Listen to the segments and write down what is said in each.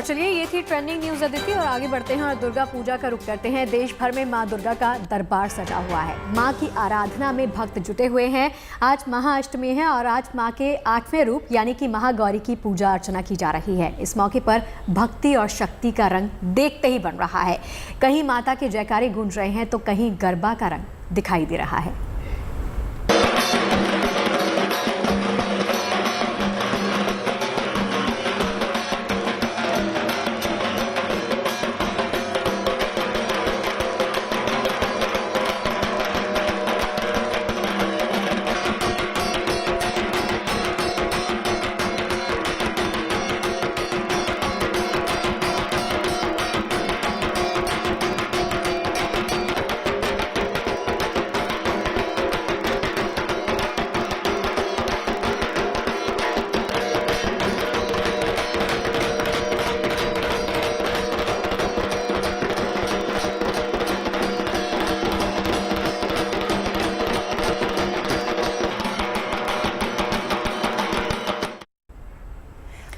और चलिए ये थी ट्रेंडिंग न्यूज अदिति और आगे बढ़ते हैं और दुर्गा पूजा का रुख करते हैं। देश भर में मां दुर्गा का दरबार सजा हुआ है। मां की आराधना में भक्त जुटे हुए हैं। आज महाअष्टमी है और आज मां के 8वें रूप यानी कि महागौरी की पूजा अर्चना की जा रही है। इस मौके पर भक्ति और शक्ति का रंग देखते ही बन रहा है। कहीं माता के जयकारे गूंज रहे हैं तो कहीं गरबा का रंग दिखाई दे रहा है।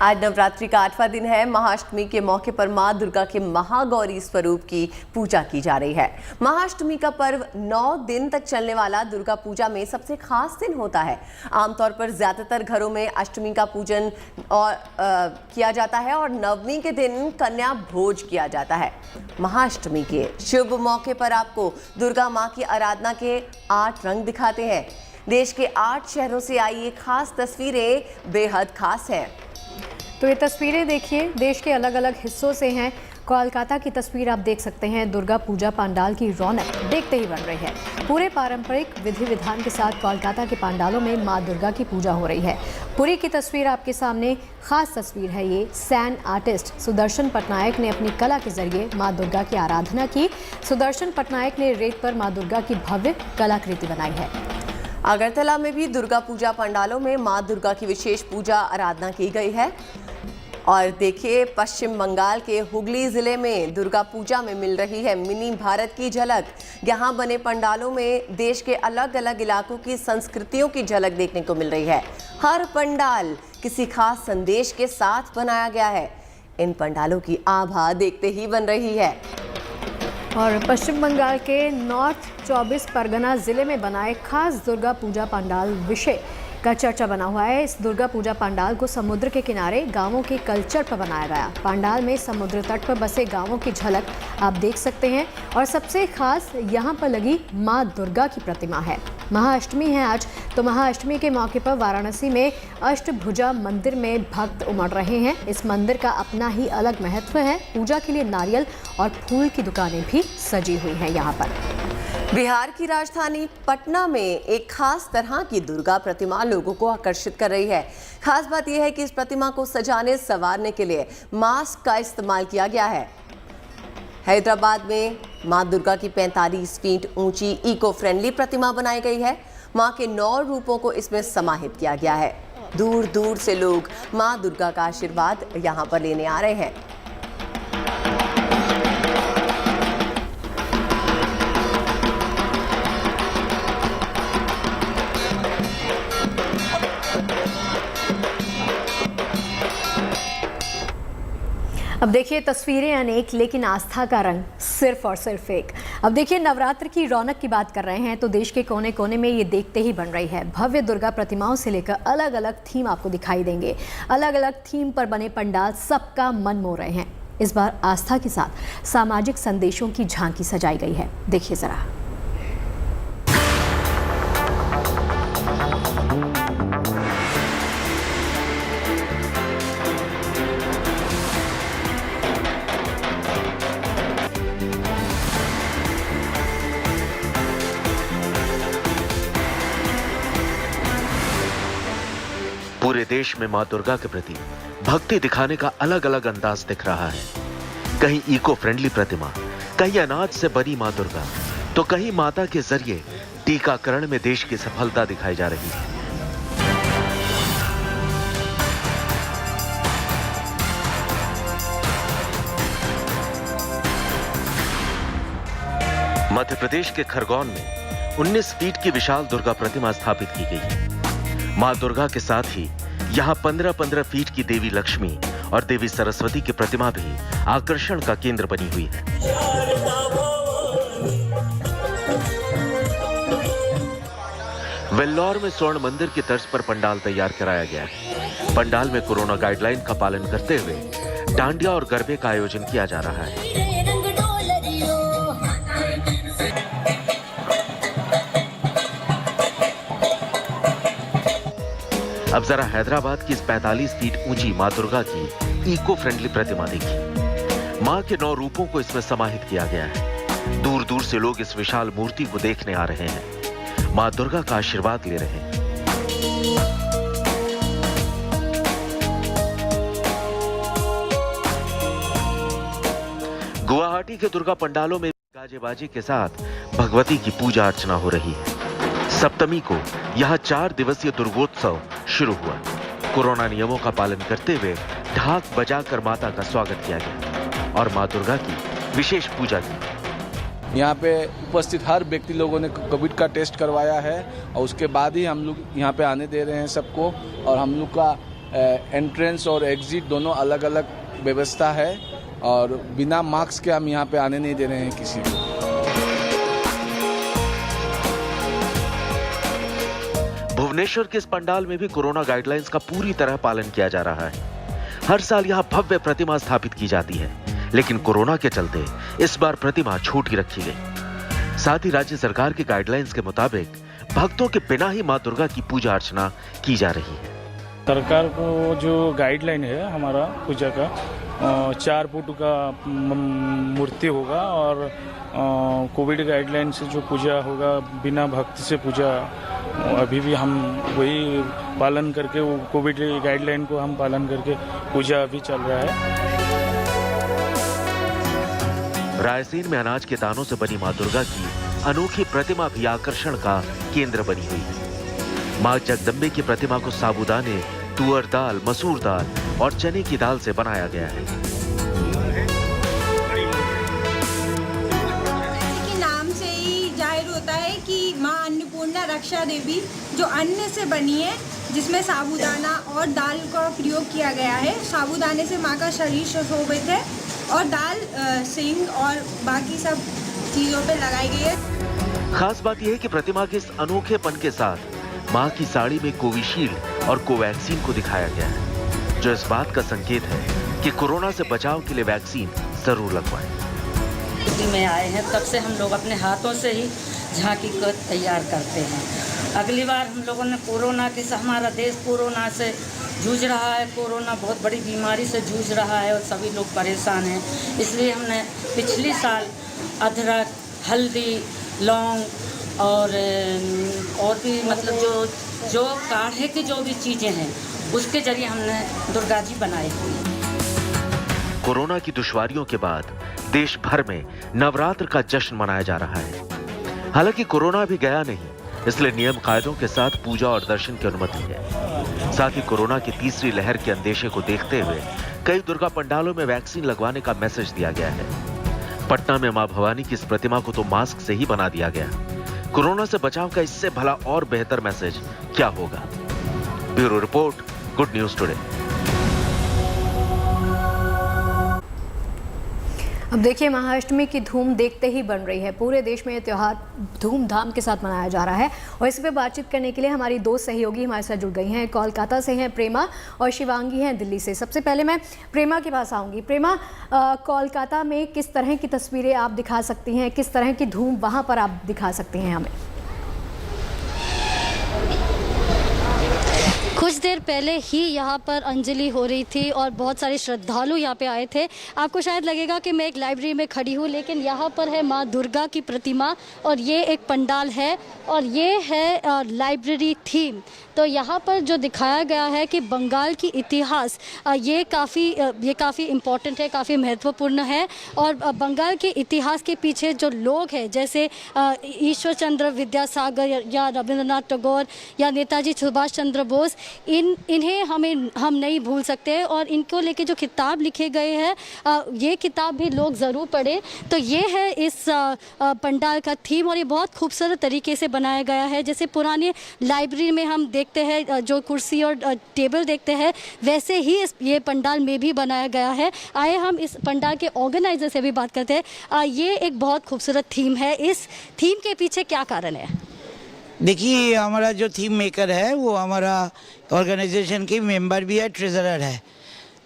आज नवरात्रि का 8वां दिन है। महाअष्टमी के मौके पर मां दुर्गा के महागौरी स्वरूप की पूजा की जा रही है। महाअष्टमी का पर्व 9 दिन तक चलने वाला दुर्गा पूजा में सबसे खास दिन होता है। आमतौर पर ज्यादातर घरों में अष्टमी का पूजन किया जाता है और नवमी के दिन कन्या भोज किया जाता है। महाअष्टमी के शुभ मौके पर आपको दुर्गा मां की आराधना के 8 रंग दिखाते हैं। देश के 8 शहरों से आई ये खास तस्वीरें बेहद खास हैं। तो ये तस्वीरें देखिए, देश के अलग अलग हिस्सों से हैं। कोलकाता की तस्वीर आप देख सकते हैं। दुर्गा पूजा पंडाल की रौनक देखते ही बन रही है। पूरे पारंपरिक विधि विधान के साथ कोलकाता के पंडालों में मां दुर्गा की पूजा हो रही है। पुरी की तस्वीर आपके सामने, खास तस्वीर है ये। सैन आर्टिस्ट सुदर्शन पटनायक ने अपनी कला के जरिए मां दुर्गा की आराधना की। सुदर्शन पटनायक ने रेत पर मां दुर्गा की भव्य कलाकृति बनाई है। अगरतला में भी दुर्गा पूजा पंडालों में मां दुर्गा की विशेष पूजा आराधना की गई है। और देखिए, पश्चिम बंगाल के हुगली जिले में दुर्गा पूजा में मिल रही है मिनी भारत की झलक। यहाँ बने पंडालों में देश के अलग अलग इलाकों की संस्कृतियों की झलक देखने को मिल रही है। हर पंडाल किसी खास संदेश के साथ बनाया गया है। इन पंडालों की आभा देखते ही बन रही है। और पश्चिम बंगाल के नॉर्थ 24 परगना जिले में बनाए खास दुर्गा पूजा पंडाल विषय का चर्चा बना हुआ है। इस दुर्गा पूजा पंडाल को समुद्र के किनारे गांवों के कल्चर पर बनाया गया। पंडाल में समुद्र तट पर बसे गांवों की झलक आप देख सकते हैं। और सबसे खास यहां पर लगी मां दुर्गा की प्रतिमा है। महाअष्टमी है आज, तो महाअष्टमी के मौके पर वाराणसी में अष्टभुजा मंदिर में भक्त उमड़ रहे हैं। इस मंदिर का अपना ही अलग महत्व है। पूजा के लिए नारियल और फूल की दुकानें भी सजी हुई हैं यहाँ पर। बिहार की राजधानी पटना में एक खास तरह की दुर्गा प्रतिमा लोगों को आकर्षित कर रही है। खास बात यह है कि इस प्रतिमा को सजाने संवारने के लिए मास्क का इस्तेमाल किया गया है। हैदराबाद में मां दुर्गा की 45 फीट ऊंची इको फ्रेंडली प्रतिमा बनाई गई है। मां के 9 रूपों को इसमें समाहित किया गया है। दूर दूर से लोग मां दुर्गा का आशीर्वाद यहां पर लेने आ रहे हैं। अब देखिए, तस्वीरें अनेक लेकिन आस्था का रंग सिर्फ और सिर्फ एक। अब देखिए, नवरात्र की रौनक की बात कर रहे हैं तो देश के कोने कोने में ये देखते ही बन रही है। भव्य दुर्गा प्रतिमाओं से लेकर अलग अलग थीम आपको दिखाई देंगे। अलग अलग थीम पर बने पंडाल सबका मन मोह रहे हैं। इस बार आस्था के साथ सामाजिक संदेशों की झांकी सजाई गई है। देखिए जरा। पूरे देश में मां दुर्गा के प्रति भक्ति दिखाने का अलग अलग अंदाज दिख रहा है। कहीं इको फ्रेंडली प्रतिमा, कहीं अनाज से बनी मां दुर्गा, तो कहीं माता के जरिए टीकाकरण में देश की सफलता दिखाई जा रही है। मध्य प्रदेश के खरगोन में 19 फीट की विशाल दुर्गा प्रतिमा स्थापित की गई है। मां दुर्गा के साथ ही यहां 15-15 फीट की देवी लक्ष्मी और देवी सरस्वती की प्रतिमा भी आकर्षण का केंद्र बनी हुई है। वेल्लौर में स्वर्ण मंदिर की तर्ज पर पंडाल तैयार कराया गया है। पंडाल में कोरोना गाइडलाइन का पालन करते हुए डांडिया और गरबे का आयोजन किया जा रहा है। अब जरा हैदराबाद की इस 45 फीट ऊंची मां दुर्गा की इको फ्रेंडली प्रतिमा देखिए। मां के 9 रूपों को इसमें समाहित किया गया है। दूर दूर से लोग इस विशाल मूर्ति को देखने आ रहे हैं, मां दुर्गा का आशीर्वाद ले रहे हैं। गुवाहाटी के दुर्गा पंडालों में गाजे बाजे के साथ भगवती की पूजा अर्चना हो रही है। सप्तमी को यहां 4 दिवसीय दुर्गोत्सव शुरू हुआ। कोरोना नियमों का पालन करते हुए ढाक बजाकर माता का स्वागत किया गया और मां दुर्गा की विशेष पूजा की। यहाँ पे उपस्थित हर व्यक्ति लोगों ने कोविड का टेस्ट करवाया है और उसके बाद ही हम लोग यहाँ पे आने दे रहे हैं सबको। और हम लोग का एंट्रेंस और एग्जिट दोनों अलग अलग व्यवस्था है और बिना मास्क के हम यहाँ पे आने नहीं दे रहे हैं किसी को। भुवनेश्वर के इस पंडाल में भी कोरोना गाइडलाइंस का पूरी तरह पालन किया जा रहा है। हर साल यहाँ भव्य प्रतिमा स्थापित की जाती है, लेकिन कोरोना के चलते इस बार प्रतिमा छोटी रखी गई। साथ ही राज्य सरकार के गाइडलाइंस के मुताबिक भक्तों के बिना ही मां दुर्गा की पूजा अर्चना की जा रही है। सरकार को जो गाइडलाइन है हमारा पूजा का 4 फुट का मूर्ति होगा और कोविड गाइडलाइन से जो पूजा होगा बिना भक्ति से पूजा अभी भी हम वही पालन करके वो कोविड गाइडलाइन को हम पालन करके पूजा अभी चल रहा है। रायसेन में अनाज के दानों से बनी मां दुर्गा की अनोखी प्रतिमा भी आकर्षण का केंद्र बनी हुई है। मां जगदम्बे की प्रतिमा को साबूदाने, तुअर दाल, मसूर दाल और चने की दाल से बनाया गया है। के नाम से ही जाहिर होता है कि मां अन्नपूर्णा रक्षा देवी जो अन्न से बनी है, जिसमें साबूदाना और दाल का प्रयोग किया गया है। साबूदाने से मां का शरीर सुशोभित है और दाल सिंग और बाकी सब चीजों पे लगाई गई है। खास बात यह है कि प्रतिमा के इस अनोखेपन के साथ मां की साड़ी में कोविशील्ड और कोवैक्सीन को दिखाया गया है, जो इस बात का संकेत है कि कोरोना से बचाव के लिए वैक्सीन जरूर लगवाएं। में आए हैं तब से हम लोग अपने हाथों से ही झांकी को तैयार करते हैं। अगली बार हम लोगों ने कोरोना के हमारा देश कोरोना से जूझ रहा है, कोरोना बहुत बड़ी बीमारी से जूझ रहा है और सभी लोग परेशान हैं, इसलिए हमने पिछले साल अदरक, हल्दी, लौंग और भी मतलब जो काढ़े की जो भी चीज़ें हैं उसके जरिए हमने दुर्गा जी बनाई हुई। कोरोना की दुश्वारियों के बाद देश भर में नवरात्र का जश्न मनाया जा रहा है। हालांकि कोरोना भी गया नहीं, इसलिए नियम कायदों के साथ पूजा और दर्शन की अनुमति है। साथ ही कोरोना की तीसरी लहर के अंदेशे को देखते हुए कई दुर्गा पंडालों में वैक्सीन लगवाने का मैसेज दिया गया है। पटना में मां भवानी की इस प्रतिमा को तो मास्क से ही बना दिया गया। कोरोना से बचाव का इससे भला और बेहतर मैसेज क्या होगा? Bureau report, good news today. अब देखिए, महाअष्टमी की धूम देखते ही बन रही है। पूरे देश में ये त्यौहार धूमधाम के साथ मनाया जा रहा है और इस पे बातचीत करने के लिए हमारी 2 सहयोगी हमारे साथ जुड़ गई हैं। कोलकाता से हैं प्रेमा और शिवांगी हैं दिल्ली से। सबसे पहले मैं प्रेमा के पास आऊँगी। प्रेमा, कोलकाता में किस तरह की तस्वीरें आप दिखा सकती हैं, किस तरह की धूम वहाँ पर आप दिखा सकती हैं हमें? कुछ देर पहले ही यहाँ पर अंजलि हो रही थी और बहुत सारे श्रद्धालु यहाँ पे आए थे। आपको शायद लगेगा कि मैं एक लाइब्रेरी में खड़ी हूँ, लेकिन यहाँ पर है माँ दुर्गा की प्रतिमा और ये एक पंडाल है और ये है लाइब्रेरी थीम। तो यहाँ पर जो दिखाया गया है कि बंगाल की इतिहास ये काफ़ी इम्पोर्टेंट है, काफ़ी महत्वपूर्ण है। और बंगाल के इतिहास के पीछे जो लोग हैं, जैसे ईश्वर चंद्र विद्यासागर या रविंद्रनाथ टैगोर या नेताजी सुभाष चंद्र बोस, इन्हें हम नहीं भूल सकते और इनको लेके जो किताब लिखे गए हैं ये किताब भी लोग ज़रूर पढ़ें। तो ये है इस पंडाल का थीम और ये बहुत खूबसूरत तरीके से बनाया गया है। जैसे पुरानी लाइब्रेरी में हम देखते हैं जो कुर्सी और टेबल देखते हैं, वैसे ही ये पंडाल में भी बनाया गया है। आए हम इस पंडाल के ऑर्गेनाइजर से भी बात करते हैं। ये एक बहुत खूबसूरत थीम है। इस थीम के पीछे क्या कारण है? देखिए, हमारा जो थीम मेकर है वो हमारा ऑर्गेनाइजेशन की मेंबर भी है, ट्रेजरर है।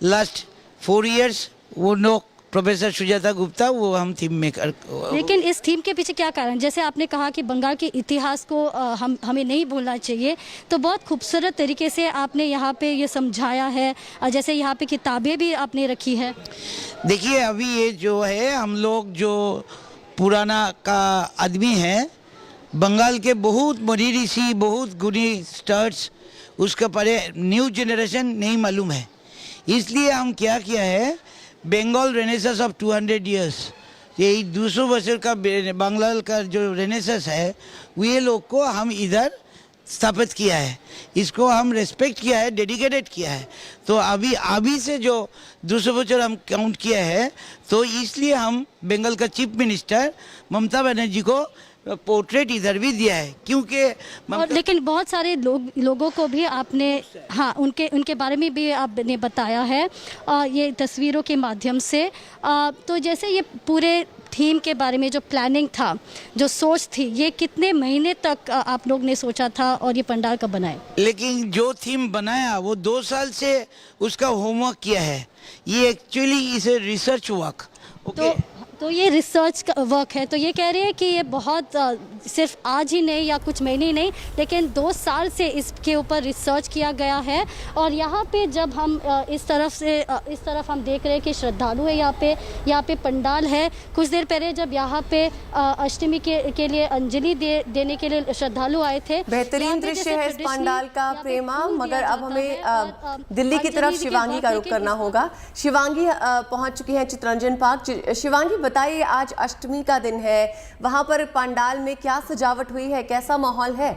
लास्ट 4 इयर्स वो लोग प्रोफेसर सुजाता गुप्ता, वो हम थीम मेकर। लेकिन इस थीम के पीछे क्या कारण? जैसे आपने कहा कि बंगाल के इतिहास को हमें नहीं भूलना चाहिए, तो बहुत खूबसूरत तरीके से आपने यहाँ पे ये समझाया है। जैसे यहाँ पे किताबें भी आपने रखी है। देखिए, अभी ये जो है हम लोग जो पुराना का आदमी है, बंगाल के बहुत बड़ी ऋषि, बहुत गुणी स्टार्स, उसका परे न्यू जनरेशन नहीं मालूम है। इसलिए हम क्या किया है, बंगाल रेनेसास ऑफ 200 इयर्स, यही 200 वर्ष का बंगाल का जो रेनेसास है, ये लोग को हम इधर स्थापित किया है। इसको हम रेस्पेक्ट किया है, डेडिकेटेड किया है। तो अभी से जो 200 वर्ष हम काउंट किया है, तो इसलिए हम बंगाल का चीफ मिनिस्टर ममता बनर्जी को पोर्ट्रेट इधर भी दिया है, क्योंकि और लेकिन बहुत सारे लोगों को भी आपने उनके बारे में भी आपने बताया है ये तस्वीरों के माध्यम से। तो जैसे ये पूरे थीम के बारे में जो प्लानिंग था, जो सोच थी, ये कितने महीने तक आप लोग ने सोचा था और ये पंडाल कब बनाए? लेकिन जो थीम बनाया वो 2 साल से उसका होमवर्क किया है। ये actually is a research work. तो ये रिसर्च का वर्क है। तो ये कह रहे हैं कि ये बहुत सिर्फ आज ही नहीं या कुछ महीने ही नहीं, लेकिन 2 साल से इसके ऊपर रिसर्च किया गया है। और यहाँ पे जब हम इस तरफ हम देख रहे हैं कि श्रद्धालु है यहाँ पे पंडाल है। कुछ देर पहले जब यहाँ पे अष्टमी के लिए अंजलि देने के लिए श्रद्धालु आए थे। बेहतरीन दृश्य है इस पंडाल का, प्रेमा। मगर अब हमें दिल्ली की तरफ शिवांगी का रुख करना होगा। शिवांगी पहुंच चुकी है चित्तरंजन पार्क। शिवांगी, बताइए, आज अष्टमी का दिन है, वहां पर पंडाल में क्या सजावट हुई है, कैसा माहौल है?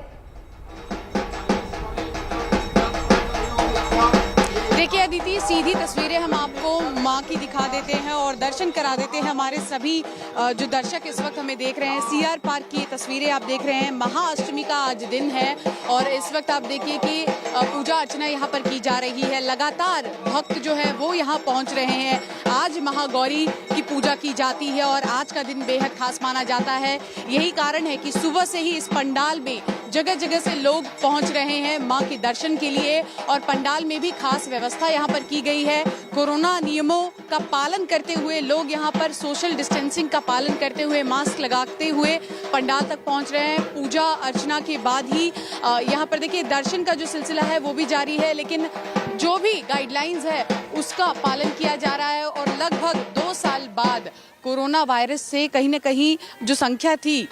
देखिए अदिति, सीधी तस्वीरें हम आपको मां की दिखा देते हैं और दर्शन करा देते हैं। हमारे सभी जो दर्शक इस वक्त हमें देख रहे हैं, सीआर पार्क की तस्वीरें आप देख रहे हैं। महाअष्टमी का आज दिन है और इस वक्त आप देखिए कि पूजा अर्चना यहाँ पर की जा रही है। लगातार भक्त जो है वो यहाँ पहुँच रहे हैं। आज महागौरी की पूजा की जाती है और आज का दिन बेहद खास माना जाता है। यही कारण है कि सुबह से ही इस पंडाल में जगह जगह से लोग पहुंच रहे हैं मां के दर्शन के लिए और पंडाल में भी खास व्यवस्था यहां पर की गई है। कोरोना नियमों का पालन करते हुए लोग यहां पर सोशल डिस्टेंसिंग का पालन करते हुए, मास्क लगाते हुए पंडाल तक पहुंच रहे हैं। पूजा अर्चना के बाद ही यहां पर देखिए दर्शन का जो सिलसिला है वो भी जारी है, लेकिन जो भी गाइडलाइंस है उसका पालन किया जा रहा है। और लगभग 2 साल बाद कोरोना वायरस से कहीं न कहीं जो संख्या थी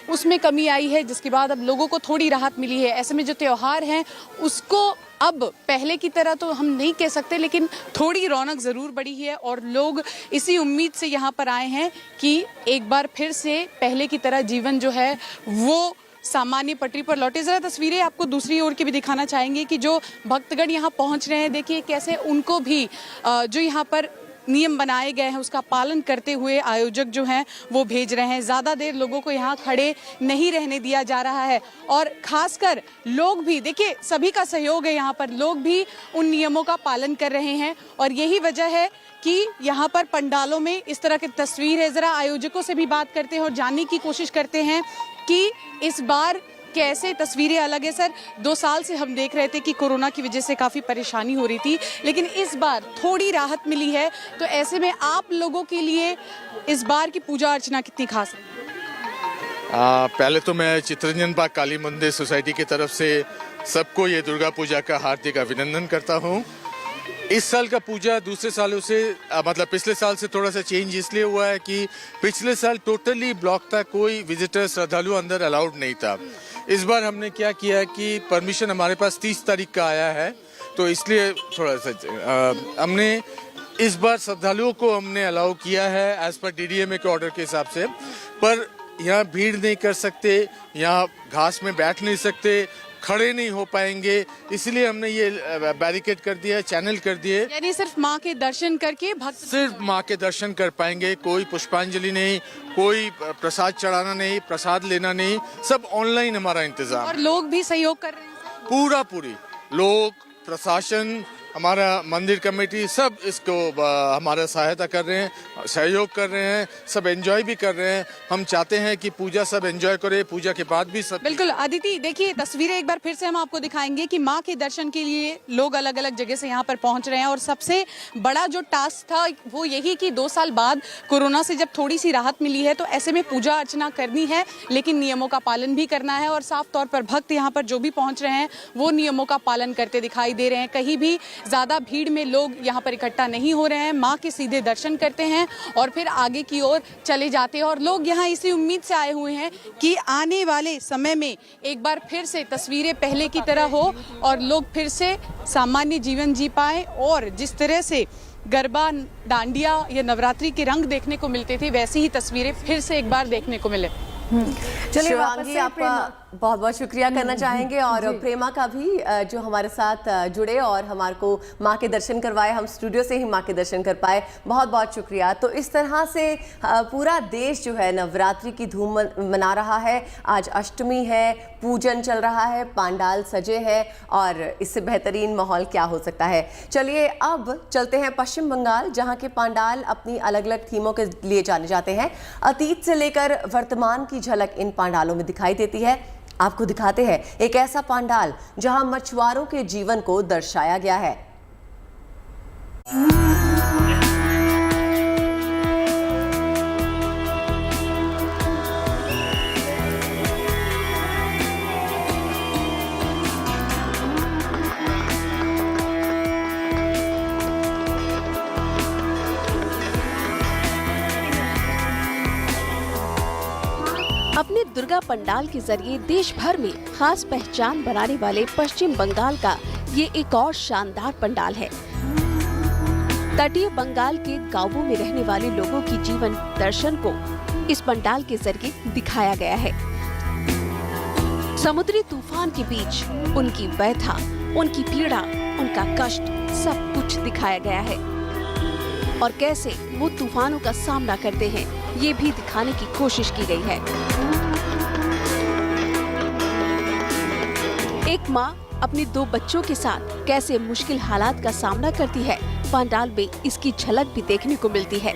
उसमें कमी आई है, जिसके बाद अब लोगों को थोड़ी राहत मिली है। ऐसे में जो त्योहार हैं उसको अब पहले की तरह तो हम नहीं कह सकते, लेकिन थोड़ी रौनक ज़रूर बढ़ी है और लोग इसी उम्मीद से यहाँ पर आए हैं कि एक बार फिर से पहले की तरह जीवन जो है वो सामान्य पटरी पर लौटे। ज़रा तस्वीरें आपको दूसरी ओर की भी दिखाना चाहेंगे कि जो भक्तगण यहाँ पहुँच रहे हैं, देखिए कैसे उनको भी जो यहाँ पर नियम बनाए गए हैं उसका पालन करते हुए आयोजक जो हैं वो भेज रहे हैं। ज़्यादा देर लोगों को यहाँ खड़े नहीं रहने दिया जा रहा है और खासकर लोग भी देखिए, सभी का सहयोग है यहाँ पर, लोग भी उन नियमों का पालन कर रहे हैं और यही वजह है कि यहाँ पर पंडालों में इस तरह की तस्वीर है। ज़रा आयोजकों से भी बात करते हैं और जानने की कोशिश करते हैं कि इस बार कैसे तस्वीरें अलग है। सर, 2 साल से हम देख रहे थे कि कोरोना की वजह से काफ़ी परेशानी हो रही थी, लेकिन इस बार थोड़ी राहत मिली है, तो ऐसे में आप लोगों के लिए इस बार की पूजा अर्चना कितनी खास है? पहले तो मैं चित्तरंजन पार्क काली मंदिर सोसाइटी की तरफ से सबको ये दुर्गा पूजा का हार्दिक अभिनंदन करता हूँ। इस साल का पूजा दूसरे सालों से मतलब पिछले साल से थोड़ा सा चेंज इसलिए हुआ है कि पिछले साल टोटली ब्लॉक था, कोई विजिटर श्रद्धालु अंदर अलाउड नहीं था। इस बार हमने क्या किया कि परमिशन हमारे पास 30 तारीख का आया है, तो इसलिए थोड़ा सा हमने इस बार श्रद्धालुओं को हमने अलाउ किया है एज पर DDMA के ऑर्डर के हिसाब से। पर यहाँ भीड़ नहीं कर सकते, यहाँ घास में बैठ नहीं सकते, खड़े नहीं हो पाएंगे, इसलिए हमने ये बैरिकेड कर दिया है, चैनल कर दिए। यानी सिर्फ माँ के दर्शन करके भक्त सिर्फ माँ के दर्शन कर पाएंगे, कोई पुष्पांजलि नहीं, कोई प्रसाद चढ़ाना नहीं, प्रसाद लेना नहीं, सब ऑनलाइन हमारा इंतजाम। और लोग भी सहयोग कर रहे हैं, पूरी लोग, प्रशासन, हमारा मंदिर कमेटी सब इसको हमारा सहायता कर रहे हैं, सहयोग कर रहे हैं, सब एंजॉय भी कर रहे हैं। हम चाहते हैं कि पूजा सब एंजॉय करें, पूजा के बाद भी सब। बिल्कुल अदिति, देखिए तस्वीरें एक बार फिर से हम आपको दिखाएंगे कि माँ के दर्शन के लिए लोग अलग अलग जगह से यहाँ पर पहुँच रहे हैं। और सबसे बड़ा जो टास्क था वो यही कि 2 साल बाद कोरोना से जब थोड़ी सी राहत मिली है तो ऐसे में पूजा अर्चना करनी है, लेकिन नियमों का पालन भी करना है। और साफ तौर पर भक्त यहाँ पर जो भी पहुँच रहे हैं वो नियमों का पालन करते दिखाई दे रहे हैं। कहीं भी ज़्यादा भीड़ में लोग यहाँ पर इकट्ठा नहीं हो रहे हैं, माँ के सीधे दर्शन करते हैं और फिर आगे की ओर चले जाते हैं। और लोग यहाँ इसी उम्मीद से आए हुए हैं कि आने वाले समय में एक बार फिर से तस्वीरें पहले की तरह हो और लोग फिर से सामान्य जीवन जी पाए और जिस तरह से गरबा, डांडिया या नवरात्रि के रंग देखने को मिलते थे वैसी ही तस्वीरें फिर से एक बार देखने को मिले। चलिए शिवांगी, आपका बहुत बहुत शुक्रिया करना चाहेंगे और प्रेमा का भी जो हमारे साथ जुड़े और हमारे को माँ के दर्शन करवाए, हम स्टूडियो से ही माँ के दर्शन कर पाए, बहुत बहुत शुक्रिया। तो इस तरह से पूरा देश जो है नवरात्रि की धूम मना रहा है। आज अष्टमी है, पूजन चल रहा है, पांडाल सजे हैं और इससे बेहतरीन माहौल क्या हो सकता है। चलिए अब चलते हैं पश्चिम बंगाल, जहाँ के पांडाल अपनी अलग अलग थीमों के लिए जाने जाते हैं। अतीत से लेकर वर्तमान की झलक इन पांडालों में दिखाई देती है। आपको दिखाते हैं एक ऐसा पांडाल जहां मछुआरों के जीवन को दर्शाया गया है। अपने दुर्गा पंडाल के जरिए देश भर में खास पहचान बनाने वाले पश्चिम बंगाल का ये एक और शानदार पंडाल है। तटीय बंगाल के गांवों में रहने वाले लोगों की जीवन दर्शन को इस पंडाल के जरिए दिखाया गया है। समुद्री तूफान के बीच उनकी व्यथा, उनकी पीड़ा, उनका कष्ट सब कुछ दिखाया गया है और कैसे वो तूफानों का सामना करते हैं ये भी दिखाने की कोशिश की गई है। एक माँ अपने 2 बच्चों के साथ कैसे मुश्किल हालात का सामना करती है, पंडाल में इसकी झलक भी देखने को मिलती है।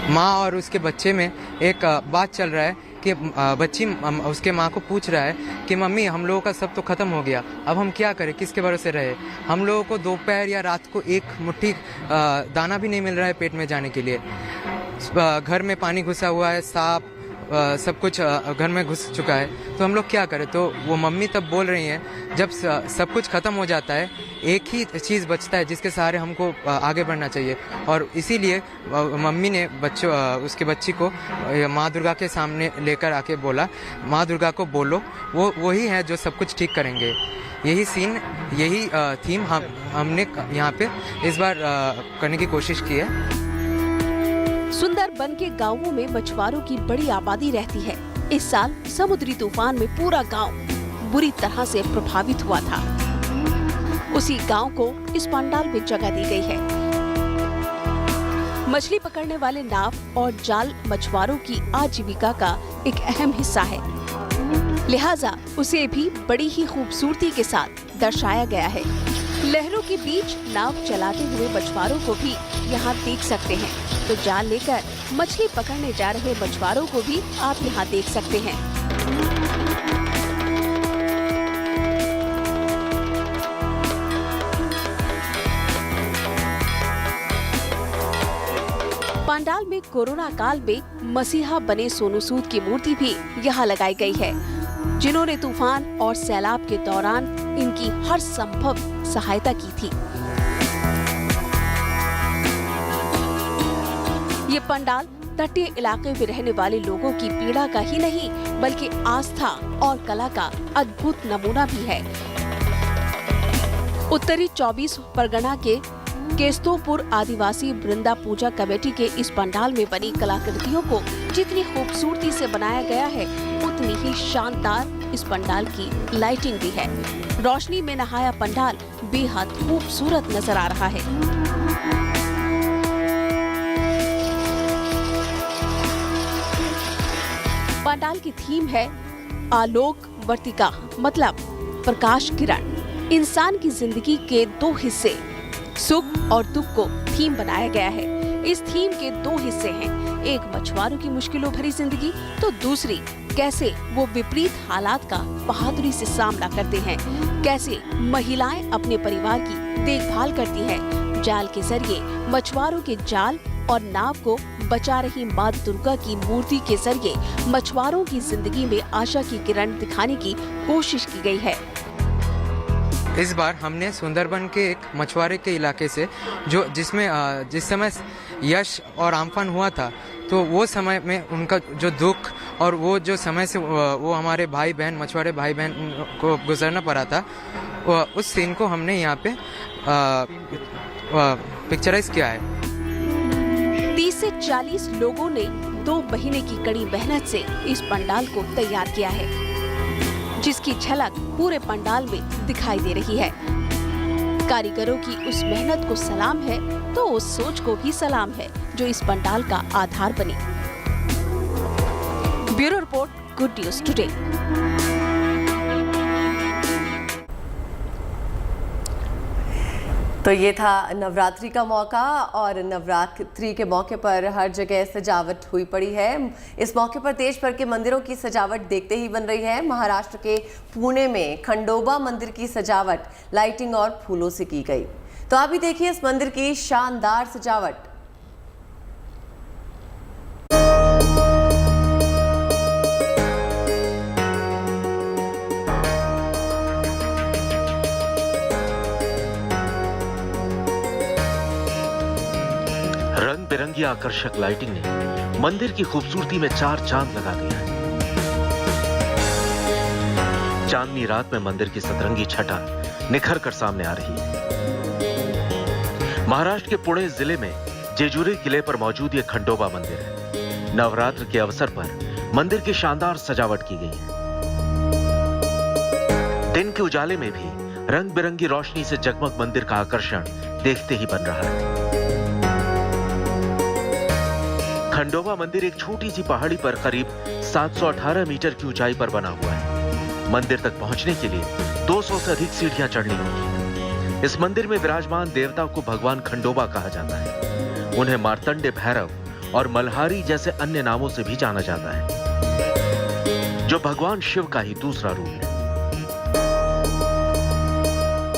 माँ और उसके बच्चे में एक बात चल रहा है कि बच्ची उसके माँ को पूछ रहा है कि मम्मी हम लोगों का सब तो खत्म हो गया, अब हम क्या करें, किसके भरोसे रहे। हम लोगों को दोपहर या रात को एक मुट्ठी दाना भी नहीं मिल रहा है पेट में जाने के लिए। घर में पानी घुसा हुआ है, सांप सब कुछ घर में घुस चुका है, तो हम लोग क्या करें। तो वो मम्मी तब बोल रही हैं जब सब कुछ खत्म हो जाता है एक ही चीज़ बचता है जिसके सहारे हमको आगे बढ़ना चाहिए। और इसीलिए मम्मी ने उसके बच्ची को माँ दुर्गा के सामने लेकर आके बोला, माँ दुर्गा को बोलो, वो वही है जो सब कुछ ठीक करेंगे। यही सीन, यही थीम हमने यहाँ पे इस बार करने की कोशिश की है। सुंदरबन के गांवों में मछुआरों की बड़ी आबादी रहती है। इस साल समुद्री तूफान में पूरा गांव बुरी तरह से प्रभावित हुआ था। उसी गांव को इस पंडाल में जगह दी गई है। मछली पकड़ने वाले नाव और जाल मछुआरों की आजीविका का एक अहम हिस्सा है, लिहाजा उसे भी बड़ी ही खूबसूरती के साथ दर्शाया गया है। लहरों के बीच नाव चलाते हुए मछुआरों को भी यहाँ देख सकते हैं, तो जाल लेकर मछली पकड़ने जा रहे मछुआरों को भी आप यहाँ देख सकते हैं। पंडाल में कोरोना काल में मसीहा बने सोनू सूद की मूर्ति भी यहाँ लगाई गई है, जिन्होंने तूफान और सैलाब के दौरान इनकी हर संभव सहायता की थी। ये पंडाल तटीय इलाके में रहने वाले लोगों की पीड़ा का ही नहीं बल्कि आस्था और कला का अद्भुत नमूना भी है। उत्तरी 24 परगना के केस्तोपुर आदिवासी वृंदा पूजा कमेटी के इस पंडाल में बनी कलाकृतियों को जितनी खूबसूरती से बनाया गया है उतनी ही शानदार इस पंडाल की लाइटिंग भी है। रोशनी में नहाया पंडाल बेहद खूबसूरत नजर आ रहा है। पंडाल की थीम है आलोक वर्तिका, मतलब प्रकाश किरण। इंसान की जिंदगी के दो हिस्से सुख और दुख को थीम बनाया गया है। इस थीम के दो हिस्से हैं, एक मछुआरों की मुश्किलों भरी जिंदगी तो दूसरी कैसे वो विपरीत हालात का बहादुरी से सामना करते हैं, कैसे महिलाएं अपने परिवार की देखभाल करती हैं। जाल के जरिए मछुआरों के जाल और नाव को बचा रही माँ दुर्गा की मूर्ति के जरिए मछुआरों की जिंदगी में आशा की किरण दिखाने की कोशिश की गई है। इस बार हमने सुंदरबन के एक मछुआरे के इलाके से जिस समय यश और आम्फान हुआ था, तो वो समय में उनका जो दुख और वो जो समय से वो हमारे भाई बहन मछुआरे भाई बहन को गुजरना पड़ा था, उस सीन को हमने यहाँ पे पिक्चराइज किया है। 30 से 40 लोगों ने 2 महीने की कड़ी मेहनत से इस पंडाल को तैयार किया है, जिसकी झलक पूरे पंडाल में दिखाई दे रही है। कारीगरों की उस मेहनत को सलाम है तो उस सोच को भी सलाम है जो इस पंडाल का आधार बनी। Bureau report, good news today. तो ये था नवरात्रि का मौका, और नवरात्रि के मौके पर हर जगह सजावट हुई पड़ी है। इस मौके पर देश भर के मंदिरों की सजावट देखते ही बन रही है। महाराष्ट्र के पुणे में खंडोबा मंदिर की सजावट लाइटिंग और फूलों से की गई। तो आप भी देखिए इस मंदिर की शानदार सजावट। रंग बिरंगी आकर्षक लाइटिंग ने मंदिर की खूबसूरती में 4 चांद लगा दिया है। चांदनी रात में मंदिर की सतरंगी छटा निखर कर सामने आ रही है। महाराष्ट्र के पुणे जिले में जेजुरी किले पर मौजूद ये खंडोबा मंदिर है। नवरात्र के अवसर पर मंदिर की शानदार सजावट की गई है। दिन के उजाले में भी रंग बिरंगी रोशनी से जगमग मंदिर का आकर्षण देखते ही बन रहा है। खंडोबा मंदिर एक छोटी सी पहाड़ी पर करीब 718 मीटर की ऊंचाई पर बना हुआ है। मंदिर तक पहुंचने के लिए 200 से अधिक सीढ़ियां चढ़नी होगी। इस मंदिर में विराजमान देवता को भगवान खंडोबा कहा जाता है। उन्हें मार्तंड भैरव और मल्हारी जैसे अन्य नामों से भी जाना जाता है, जो भगवान शिव का ही दूसरा रूप है।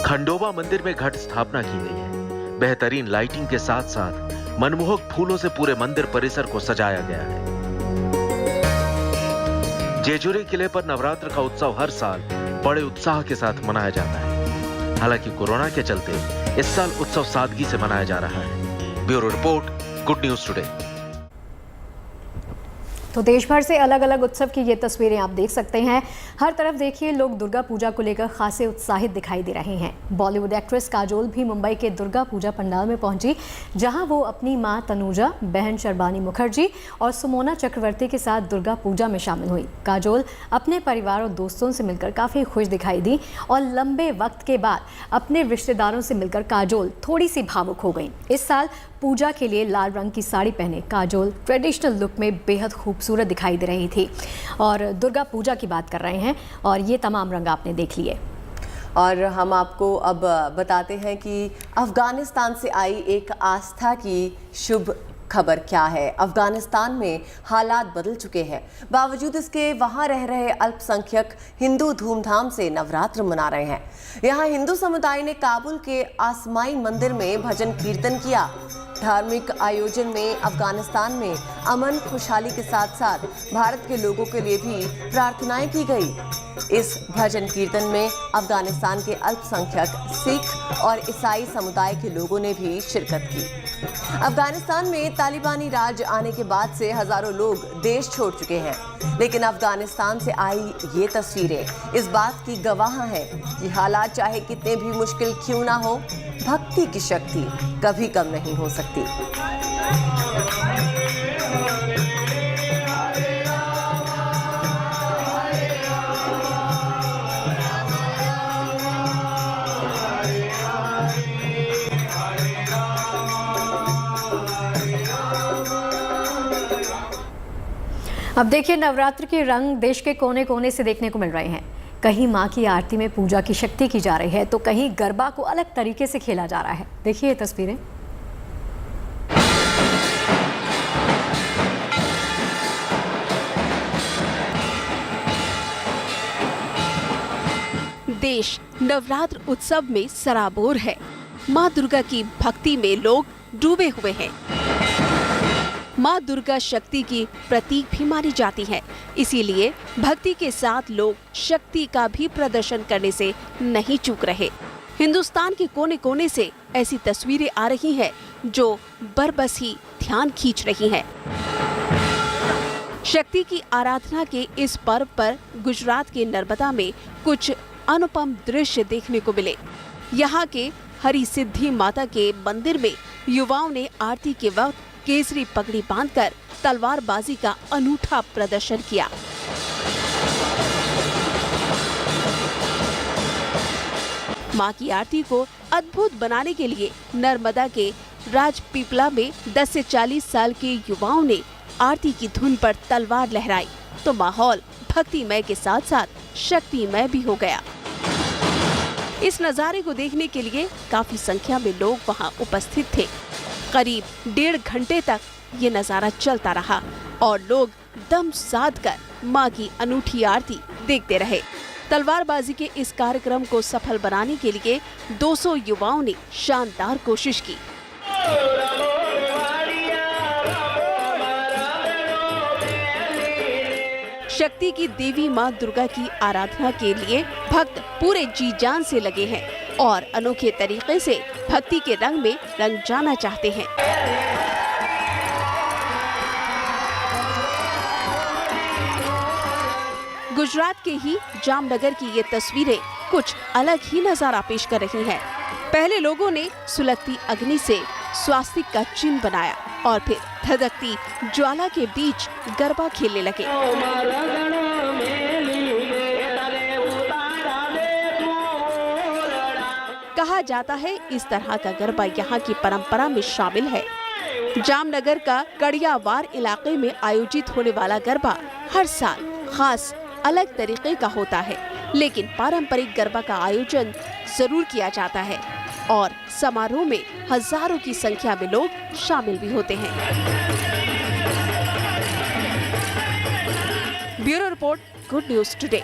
खंडोबा मंदिर में घट स्थापना की गई है। बेहतरीन लाइटिंग के साथ साथ मनमोहक फूलों से पूरे मंदिर परिसर को सजाया गया है। जेजुरी किले पर नवरात्र का उत्सव हर साल बड़े उत्साह के साथ मनाया जाता है। हालांकि कोरोना के चलते इस साल उत्सव सादगी से मनाया जा रहा है। Bureau report, good news today. तो देश भर से अलग अलग उत्सव की ये तस्वीरें आप देख सकते हैं। हर तरफ देखिए लोग दुर्गा पूजा को लेकर खासे उत्साहित दिखाई दे रहे हैं। बॉलीवुड एक्ट्रेस काजोल भी मुंबई के दुर्गा पूजा पंडाल में पहुंची, जहां वो अपनी मां तनुजा, बहन शर्बानी मुखर्जी और सुमोना चक्रवर्ती के साथ दुर्गा पूजा में शामिल हुई। काजोल अपने परिवार और दोस्तों से मिलकर काफ़ी खुश दिखाई दी और लंबे वक्त के बाद अपने रिश्तेदारों से मिलकर काजोल थोड़ी सी भावुक हो गई। इस साल पूजा के लिए लाल रंग की साड़ी पहने काजोल ट्रेडिशनल लुक में बेहद खूबसूरत दिखाई दे रही थी। और दुर्गा पूजा की बात कर रहे हैं और ये तमाम रंग आपने देख लिए। और हम आपको अब बताते हैं कि अफगानिस्तान से आई एक आस्था की शुभ खबर क्या है। अफगानिस्तान में हालात बदल चुके हैं। बावजूद इसके वहां रह रहे अल्पसंख्यक हिंदू धूमधाम से नवरात्र मना रहे हैं। यहां हिंदू समुदाय ने काबुल के आसमाई मंदिर में भजन कीर्तन किया। धार्मिक आयोजन में अफगानिस्तान में अमन खुशहाली के साथ साथ भारत के लोगों के लिए भी प्रार्थनाएं की गई। इस भजन कीर्तन में अफगानिस्तान के अल्पसंख्यक सिख और ईसाई समुदाय के लोगों ने भी शिरकत की। अफगानिस्तान में तालिबानी राज आने के बाद से हजारों लोग देश छोड़ चुके हैं, लेकिन अफगानिस्तान से आई ये तस्वीरें इस बात की गवाह हैं कि हालात चाहे कितने भी मुश्किल क्यों ना हो, भक्ति की शक्ति कभी कम नहीं हो सकती। अब देखिए, नवरात्र के रंग देश के कोने कोने से देखने को मिल रहे हैं। कहीं मां की आरती में पूजा की शक्ति की जा रही है, तो कहीं गरबा को अलग तरीके से खेला जा रहा है। देखिए ये तस्वीरें। देश नवरात्र उत्सव में सराबोर है। माँ दुर्गा की भक्ति में लोग डूबे हुए हैं। माँ दुर्गा शक्ति की प्रतीक भी मानी जाती है, इसीलिए भक्ति के साथ लोग शक्ति का भी प्रदर्शन करने से नहीं चूक रहे। हिंदुस्तान के कोने कोने से ऐसी तस्वीरें आ रही हैं जो बरबस ही ध्यान खींच रही हैं। शक्ति की आराधना के इस पर्व पर गुजरात के नर्मदा में कुछ अनुपम दृश्य देखने को मिले। यहाँ के हरि सिद्धि माता के मंदिर में युवाओं ने आरती के वक्त केसरी पगड़ी बांधकर तलवारबाजी का अनूठा प्रदर्शन किया। मां की आरती को अद्भुत बनाने के लिए नर्मदा के राजपीपला में 10 से 40 साल के युवाओं ने आरती की धुन पर तलवार लहराई, तो माहौल भक्तिमय के साथ साथ शक्तिमय भी हो गया। इस नजारे को देखने के लिए काफी संख्या में लोग वहां उपस्थित थे। करीब 1.5 घंटे तक ये नजारा चलता रहा और लोग दम साध कर मां की अनूठी आरती देखते रहे। तलवारबाजी के इस कार्यक्रम को सफल बनाने के लिए 200 युवाओं ने शानदार कोशिश की। शक्ति की देवी मां दुर्गा की आराधना के लिए भक्त पूरे जी जान से लगे हैं और अनोखे तरीके से भक्ति के रंग में रंग जाना चाहते हैं। गुजरात के ही जामनगर की ये तस्वीरें कुछ अलग ही नजारा पेश कर रही हैं। पहले लोगों ने सुलगती अग्नि से स्वास्तिक का चिन्ह बनाया और फिर धधकती ज्वाला के बीच गरबा खेलने लगे। कहा जाता है इस तरह का गरबा यहाँ की परंपरा में शामिल है। जामनगर का कड़ियावार इलाके में आयोजित होने वाला गरबा हर साल खास अलग तरीके का होता है, लेकिन पारंपरिक गरबा का आयोजन जरूर किया जाता है और समारोह में हजारों की संख्या में लोग शामिल भी होते हैं। Bureau report, good news today.